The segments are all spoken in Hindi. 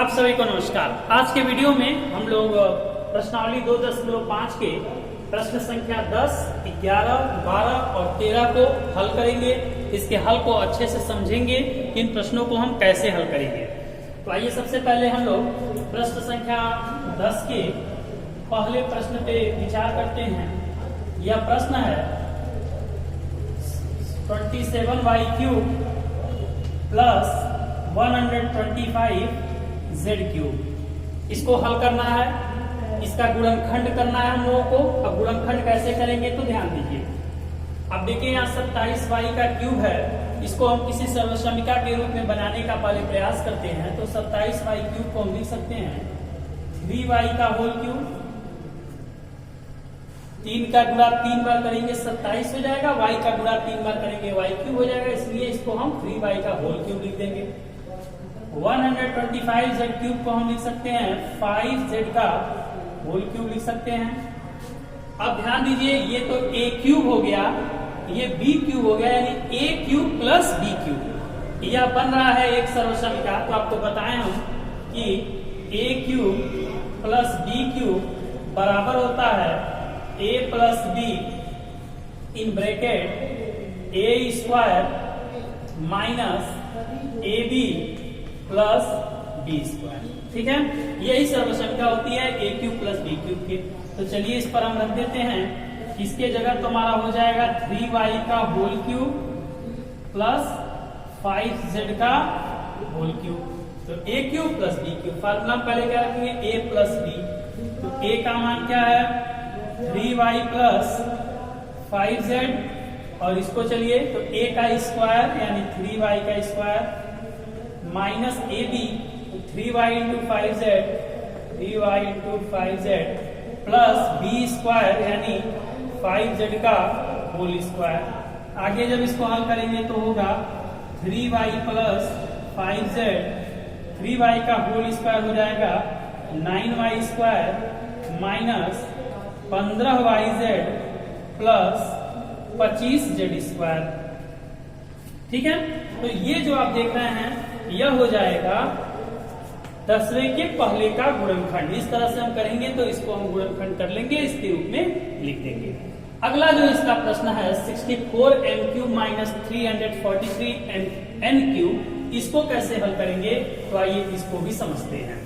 आप सभी को नमस्कार। आज के वीडियो में हम लोग प्रश्नावली 2.5 के प्रश्न संख्या 10, 11, 12 और 13 को हल करेंगे। इसके हल को अच्छे से समझेंगे कि इन प्रश्नों को हम कैसे हल करेंगे। तो आइए सबसे पहले हम लोग प्रश्न संख्या 10 के पहले प्रश्न पे विचार करते हैं। यह प्रश्न है 27y³ प्लस 125z³। इसको हल करना है, इसका गुणनखंड करना है हम लोगों को। अब गुणनखंड कैसे करेंगे तो ध्यान दीजिए। अब देखिए यहाँ 27y³ है, इसको हम किसी सर्वसमीका के रूप में बनाने का पहले प्रयास करते हैं। तो 27y³ को हम लिख सकते हैं 3y³। 3 का गुणा 3 बार करेंगे 27 हो जाएगा, y का गुणा 3 बार करेंगे y³ हो जाएगा, इसलिए इसको हम 3y³ लिख देंगे। 125z³ को हम लिख सकते हैं 5z³ लिख सकते हैं। अब ध्यान दीजिए, ये तो a³ हो गया, ये b³ हो गया, यानी a³ प्लस b³। यह बन रहा है एक सर्वसमीका। तो आपको बताएं हम कि a³ प्लस b³ बराबर होता है a plus b in bracket a² minus ab plus b²। ठीक है, यही सर्वसमीका होती है a³ प्लस b³ की। तो चलिए इस पर हम रख देते हैं। इसके जगह तो हमारा हो जाएगा 3y³ प्लस 5z³। तो a³ प्लस b³। फार्मूला पहले क्या रखेंगे, a प्लस b। तो a का मान क्या है 3y प्लस 5z, और इसको चलिए तो a का स्क्वायर यानी 3y का square minus ab 3y into 5z, 3y into 5z plus b² यानी 5z² आगे जब इसको हल करेंगे तो होगा 3y प्लस 5z, 3y का होल स्क्वायर हो जाएगा 9y² minus 15yz plus 25z²। ठीक है, तो ये जो आप देख रहे हैं यह हो जाएगा 10वें के पहले का गुणनखंड। इस तरह से हम करेंगे तो इसको हम गुणनखंड कर लेंगे, इसके रूप में लिख देंगे। अगला जो इसका प्रश्न है 64m³ माइनस 343n³, इसको कैसे हल करेंगे तो आइए इसको भी समझते हैं।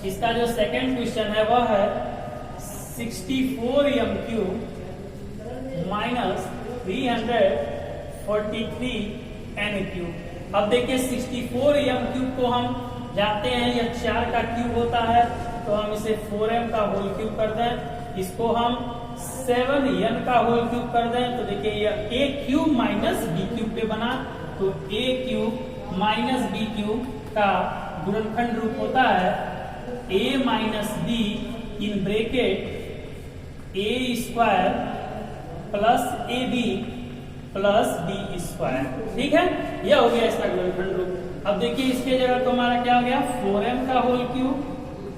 इसका जो सेकंड क्वेश्चन है वह है 64m³ माइनस 343n³। अब देखिए 64m³ को हम जानते हैं यह 4 का क्यूब होता है, तो हम इसे 4m का होल क्यूब कर दें। इसको हम 7n का होल क्यूब कर दें तो देखिए यह a³ माइनस b³ पे बना। तो a³ माइनस b³ का गुणनखंड रूप होता है a minus b in bracket a² plus ab plus b²। ठीक है, यह हो गया इसका गुणनखंड रूप। अब देखिए इसके जगह तो हमारा क्या हो गया 4m का होल क्यूब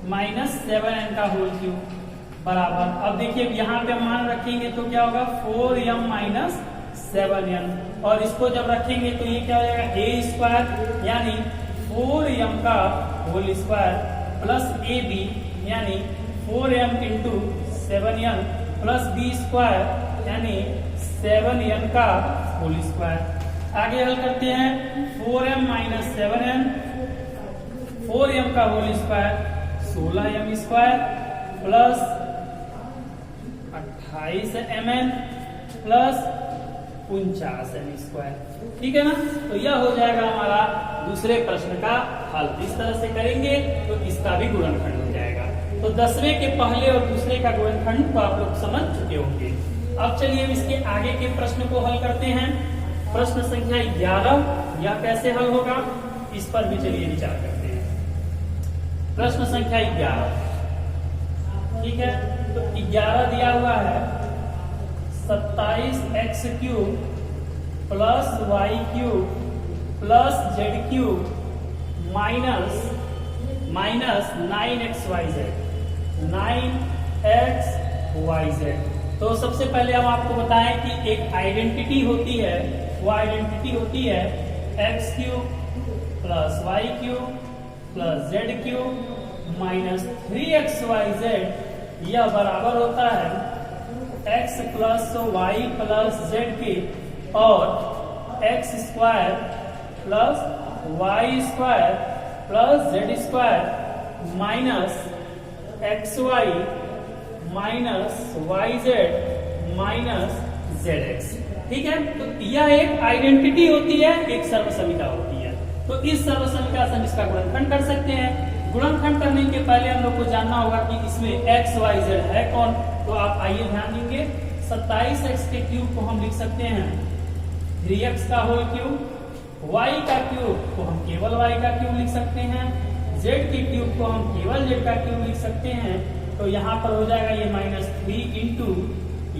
माइनस 7n का होल क्यूब बराबर। अब देखिए यहाँ पे मान रखेंगे तो क्या होगा 4m माइनस 7n, और इसको जब रखेंगे तो ये क्या हो जाएगा a² यानी 4m का होल स्क्वायर प्लस ab यानी 4m into 7n plus b² यानी 7n का होल स्क्वायर। आगे हल करते हैं 4m माइनस 7n, 4m का whole square 16m² plus 28mn plus 49m²। ठीक है ना, तो यह हो जाएगा हमारा दूसरे प्रश्न का हल। इस तरह से करेंगे तो इसका भी गुणनखंड हो जाएगा। तो 10वें के पहले और दूसरे का गुणनखंड को आप लोग समझ चुके होंगे। अब चलिए इसके आगे के प्रश्न को हल करते हैं। प्रश्न संख्या 11, यह कैसे हल होगा इस पर भी चलिए विचार करते हैं। प्रश्न संख्या 11, ठीक है, तो 11 दिया हुआ है 27x³ plus y³ plus z³ minus 9xyz 9xyz। तो सबसे पहले हम आपको बताएं कि एक आइडेंटिटी होती है, वो आइडेंटिटी होती है x cube plus Y cube plus Z cube minus 3xyz, यह बराबर होता है x plus Y plus Z के और x square plus Y square plus Z square minus x y minus y z minus z x. ठीक है, तो यह एक आइडेंटिटी होती है, एक सर्वसमिता होती है। तो इस सर्वसमिता से हम इसका गुणनखंड कर सकते हैं। गुणनखंड करने के पहले हम लोग को जानना होगा कि इसमें एक्स वाई जेड है कौन। तो आप आइए ध्यान देंगे, 27x के क्यूब को हम लिख सकते हैं 3x का होल क्यूब, y का क्यूब को हम केवल y का क्यूब लिख सकते हैं, z के क्यूब को हम केवल z का क्यूब लिख सकते हैं। तो यहाँ पर हो जाएगा ये -3 इंटू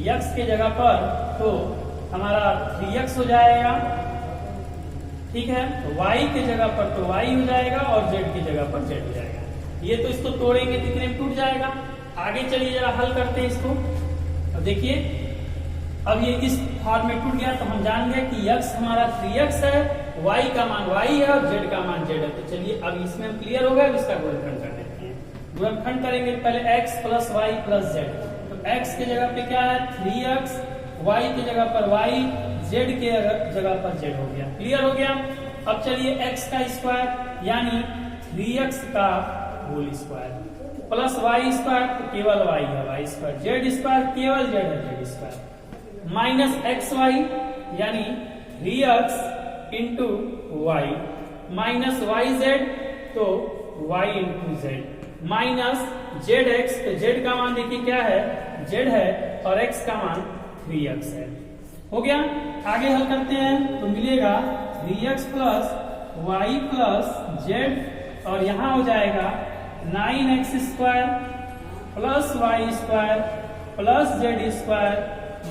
x के जगह पर तो हमारा 3x हो जाएगा। ठीक है, तो y के जगह पर तो y हो जाएगा और z की जगह पर z हो जाएगा। ये तो इसको तोड़ेंगे तो कितने में टूट जाएगा। आगे चलिए जरा हल करते हैं इसको। अब देखिए, अब ये इस फॉर्म में टूट गया तो हम जान गए कि x हमारा 3x है, y का मान y है और z का मान z है। तो चलिए अब इसमें हम क्लियर हो गया, इसका गुणनखंड कर देते हैं। गुणनखंड करेंगे पहले x plus Y plus z. तो x के जगह पे क्या है 3x, y के जगह पर y, z के जगह पर z हो गया। क्लियर हो गया। अब चलिए x का स्क्वायर यानी 3x का whole square plus Y square, तो केवल y है y स्क्वायर, जेड स्क्वायर केवल z है z square, minus x y यानी 3x into y minus y z तो y into z minus z x. तो जेड का मान देखिए क्या है, जेड है और x का मान 3x है। हो गया। आगे हल करते हैं तो मिलेगा 3x plus Y plus Z और यहां हो जाएगा 9x square plus Y square plus Z square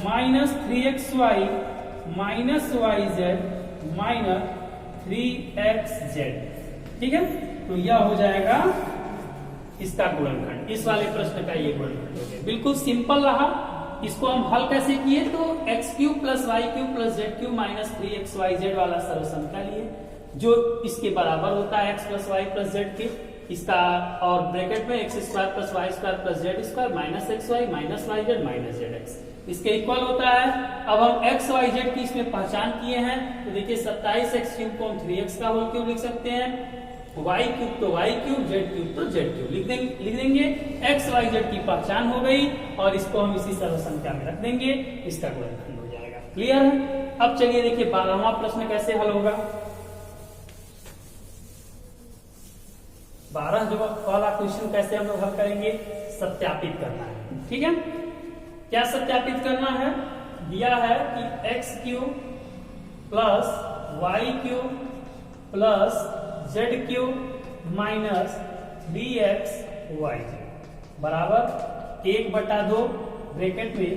minus 3xy minus y z minus 3xz। ठीक है, तो यह हो जाएगा इसका गुणनखंड। इस वाले प्रश्न का ये गुणनखंड हो गया। बिल्कुल सिंपल रहा। इसको हम हल कैसे किए तो x cube plus Y cube plus Z cube minus 3xyz वाला सर्वसमिता लिए, जो इसके बराबर होता है x plus Y plus Z के। इसका और ब्रैकेट में x square plus Y square plus Z square minus x y minus y z minus z x, इसके इक्वल होता है। अब हम एक्स वाई जेड की इसमें पहचान किए हैं तो देखिए 27x क्यूब को हम 3x का होल क्यूब लिख सकते हैं, y क्यूब तो y क्यूब, z क्यूब तो z क्यूब लिख देंगे। x y z की पहचान हो गई और इसको हम इसी सर्वसंख्या में रख देंगे, इसका गुणनखंड हो जाएगा। क्लियर है। अब चलिए देखिए 12वां प्रश्न कैसे हल होगा। 12 जो वाला क्वेश्चन कैसे हम लोग हल करेंगे, सत्यापित करना है। ठीक है, क्या सत्यापित करना है, दिया है कि x cube plus Y cube plus Z cube minus 3xyz बराबर 1/2 ब्रैकेट में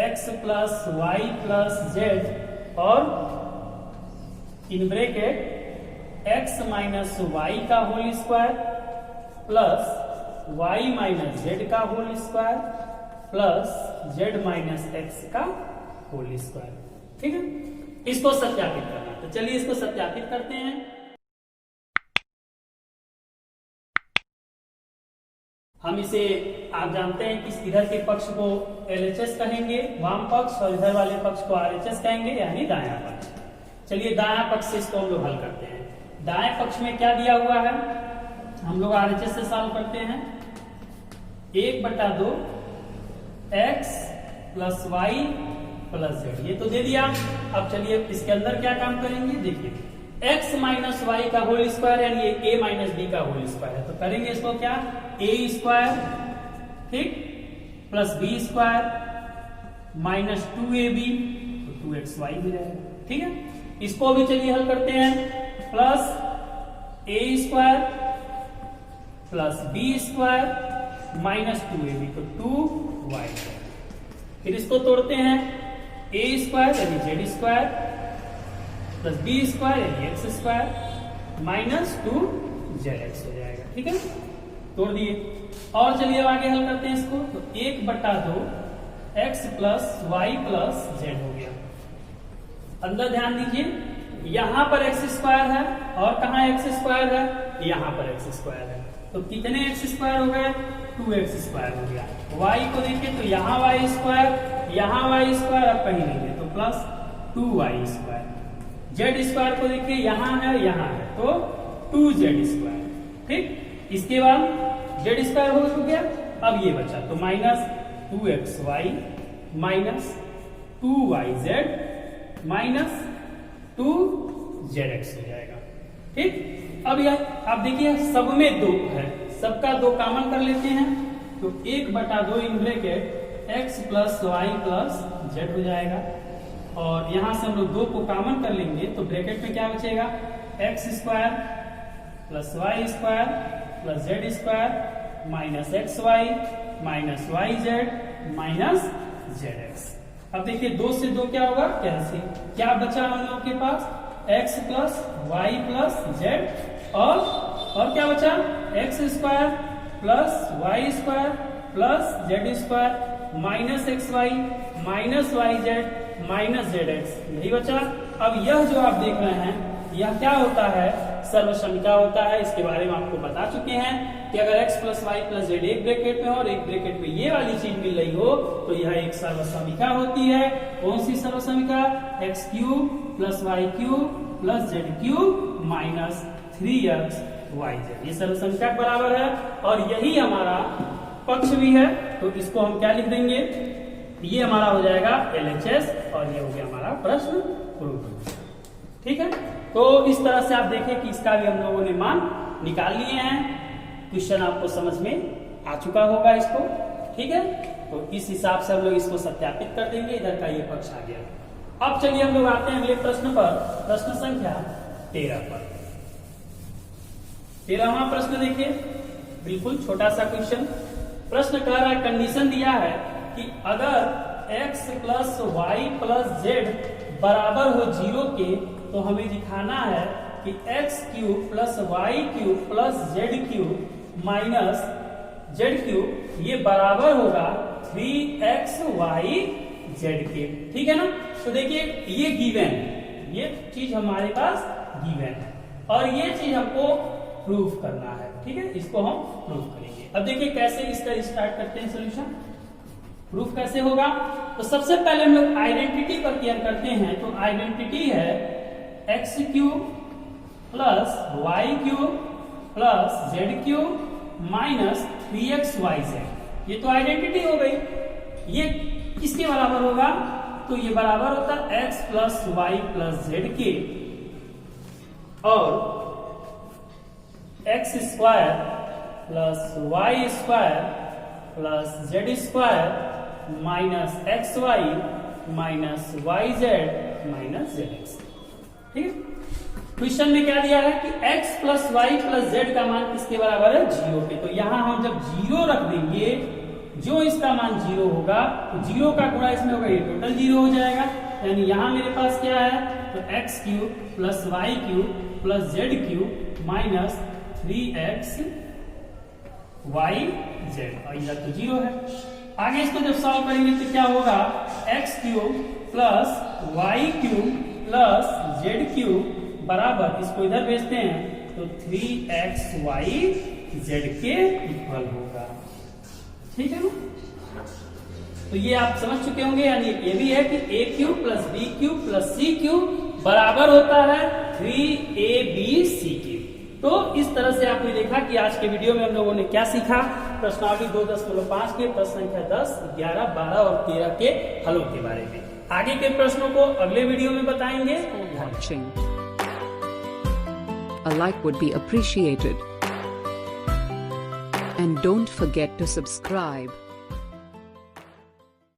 x plus Y plus Z और इन ब्रैकेट x माइनस वाई का whole square plus y minus z का whole square plus z minus x का होल स्क्वायर। ठीक है, इसको सत्यापित करना। तो चलिए इसको सत्यापित करते हैं। हम इसे आप जानते हैं कि इधर के पक्ष को LHS कहेंगे वाम पक्ष और इधर वाले पक्ष को RHS कहेंगे यानी दायां पक्ष। चलिए दायां पक्ष से इसको हम लोग हल करते हैं। दाएं पक्ष में क्या दिया हुआ है, हम लोग RHS से सॉल्व करते हैं। 1/2 x plus Y plus z, ये तो दे दिया। अब चलिए इसके अंदर क्या काम करेंगे, देखिए x माइनस वाई का होल स्क्वायर यानी ये a माइनस बी का होल स्क्वायर है, तो करेंगे इसको क्या a स्क्वायर ठीक plus B square minus 2ab तो 2xy भी रहेगा। ठीक है, इसको भी चलिए हल करते हैं। Plus a square plus B square minus 2ab तो 2y। फिर इसको तोड़ते हैं, a स्क्वायर यानी Z square plus B square यानी एक्स स्क्वायर माइनस 2zx हो जाएगा। ठीक है, तोड़ दिए। और चलिए अब आगे हल करते हैं इसको। तो 1/2 x plus Y plus Z हो गया। अंदर ध्यान दीजिए, यहाँ पर एक्स स्क्वायर है और कहाँ एक्स स्क्वायर है, यहाँ पर एक्स स्क्वायर है, तो कितने एक्स स्क्वायर हो गए, 2x स्क्वायर हो गया। y को देखिए तो यहाँ y स्क्वायर, यहाँ y स्क्वायर, अब कहीं नहीं है तो plus 2y square. z square को देखिए यहाँ है तो 2z स्क्वायर। ठीक, इसके बाद z स्क्वायर हो गया, अब ये बचा तो minus 2xy minus 2yz minus 2zx हो जाएगा। ठीक, अब यह आप देखिए सब में 2 है, सबका 2 कॉमन कर लेते हैं तो 1/2 in bracket x plus Y plus Z हो जाएगा। और यहां से हम लोग 2 को कॉमन कर लेंगे तो ब्रैकेट में क्या बचेगा, x square plus Y square plus Z square minus xy minus yz minus zx। अब देखिए 2 से 2 क्या होगा, कैंसिल। क्या बचा हम लोग के पास, x plus Y plus Z और क्या बचा, x square plus Y square plus Z square minus xy minus yz minus zx, यही बचा। अब यह जो आप देख रहे हैं यह क्या होता है, सर्वसमिका होता है। इसके बारे में आपको बता चुके हैं कि अगर x plus Y plus Z एक ब्रैकेट में हो और एक ब्रैकेट में ये वाली चीज मिल रही हो तो यह एक सर्वसमिका होती है। कौन सी सर्वसमिका, x cube plus Y cube plus Z cube minus 3xyz, ये सर्वसमिका के बराबर है और यही हमारा पक्ष भी है। तो इसको हम क्या लिख देंगे, ये हमारा हो जाएगा LHS और ये हो गया हमारा प्रश्न प्रूफ। ठीक है, तो इस तरह से आप देखें कि इसका भी हम लोगों ने मान निकाल लिए हैं। क्वेश्चन आपको समझ में आ चुका होगा इसको। ठीक है, तो इस हिसाब से हम लोग इसको सत्यापित कर देंगे, इधर का ये पक्ष आ गया। अब चलिए हम लोग आते हैं अगले प्रश्न पर, प्रश्न संख्या 13 पर। 13वां प्रश्न देखिए, बिल्कुल छोटा सा क्वेश्चन। प्रश्न कह रहा है, कंडीशन दिया है कि अगर x plus Y plus Z बराबर हो 0 के तो हमें दिखाना है कि x cube plus Y cube plus Z cube minus Z cube ये बराबर होगा 3xy जेड के। ठीक है ना, तो देखिए ये गिवन, ये चीज हमारे पास गिवन है और ये चीज हमको प्रूफ करना है। ठीक है, इसको हम प्रूफ करेंगे। अब देखिए कैसे इसका स्टार्ट करते हैं सॉल्यूशन। प्रूफ कैसे होगा, तो सबसे पहले हम लोग आइडेंटिटी पर केयर करते हैं। तो आइडेंटिटी है x cube plus Y cube plus Z cube minus 3xyz, ये तो आइडेंटिटी हो गई। ये किसके बराबर होगा, तो ये बराबर होता है x plus Y plus Z के और x square plus Y square plus Z square minus xy minus yz minus zx। ठीक है, क्वेश्चन में क्या दिया है कि x plus Y plus Z का मान किसके बराबर है, 0 पे। तो यहां हम जब 0 रख देंगे, जो इसका मान 0 होगा तो 0 का गुणा इसमें होगा, ये टोटल 0 हो जाएगा। यानी यहां मेरे पास क्या है, तो x cube plus Y cube plus Z cube minus 3xyz और इधर तो 0 है। आगे इसको जब सॉल्व करेंगे तो क्या होगा, x cube plus Y cube plus Z cube बराबर, इसको इधर भेजते हैं तो 3xyz के इक्वल होगा। ठीक है ना, तो ये आप समझ चुके होंगे। यानी ये भी है कि a cube plus B cube plus C cube बराबर होता है 3abc के। तो इस तरह से आपने देखा कि आज के वीडियो में हम लोगों ने क्या सीखा, प्रश्नावली 2.5 के प्रश्न संख्या 10, 11, 12 और 13 के हलों के बारे में। आगे के प्रश्नों को अगले वीडियो में बताएंगे। A like would be appreciated. And don't forget to subscribe.